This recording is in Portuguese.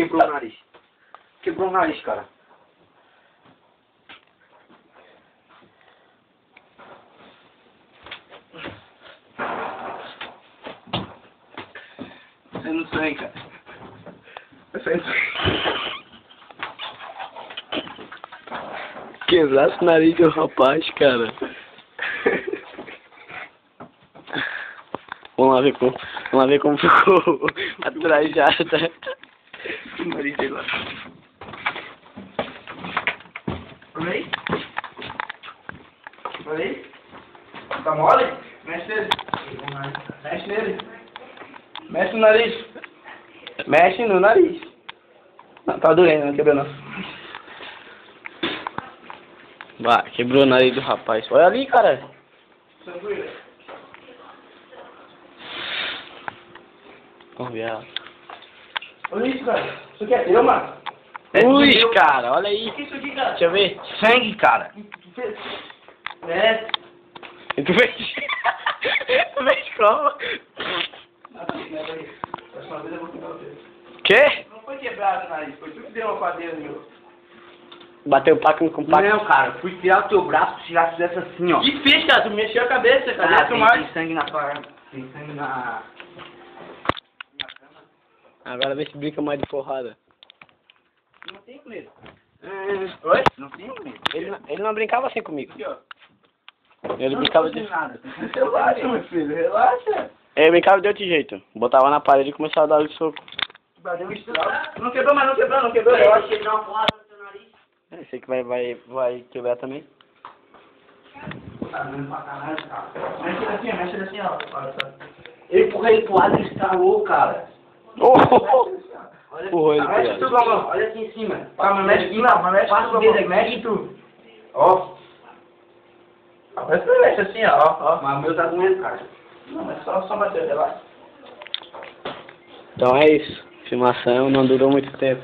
quebrou o nariz. Quebrou o nariz, cara. Saindo sangue, cara. Tá saindo sangue. Quebrasse o nariz do rapaz, cara. Vamos lá ver como ficou a trajada. O nariz dele lá. Olha aí. Olha aí. Tá mole? Mexe nele. Mexe nele. Mexe no nariz. Mexe no nariz. Não, tá doendo, não quebrou não. Bah, quebrou o nariz do rapaz. Olha ali, cara. Tranquilo. Vamos ver. Olha isso, cara. Isso aqui é teu, mano. Ui, cara, olha aí. O que é isso aqui, cara? Deixa eu ver. Sangue, cara. É. E tu fez? Tu fez como? Próxima vez eu vou quebrar você. Quê? Não foi quebrado o nariz, foi tu que deu uma padeira meu. Bateu o paco com o paco. Não, cara, fui tirar o teu braço, tirar fizesse assim, ó. Que fez, cara? Tu mexeu a cabeça, cadê a Tem filmagem? sangue na tua... Tem sangue na... Agora vê se brinca mais de porrada. Não tem medo. Oi? Não tem medo. Ele não brincava assim comigo. Aqui, ó. Ele brincava de... nada. Relaxa, meu filho, relaxa. Ele brincava de outro jeito. Botava na parede e começava a dar o soco. Deu um estrago. Não quebrou, mas não quebrou. Eu acho que ele dá uma porrada no teu nariz. Sei que vai quebrar também. Tá dando pra caralho, cara. Mexe assim, ó. Eu empurrei ele pro lado e ele estralou, cara. Olha, empurrou ele pro Mexe lado. tudo, mano. Olha aqui em cima. Mas mexe aqui, não. Mas mexe tudo, mano. Mexe tudo. Ó. Parece que mexe assim, ó. Mas o meu tá doendo, cara. Não, mas só bater, relaxa. Então é isso. A filmação não durou muito tempo.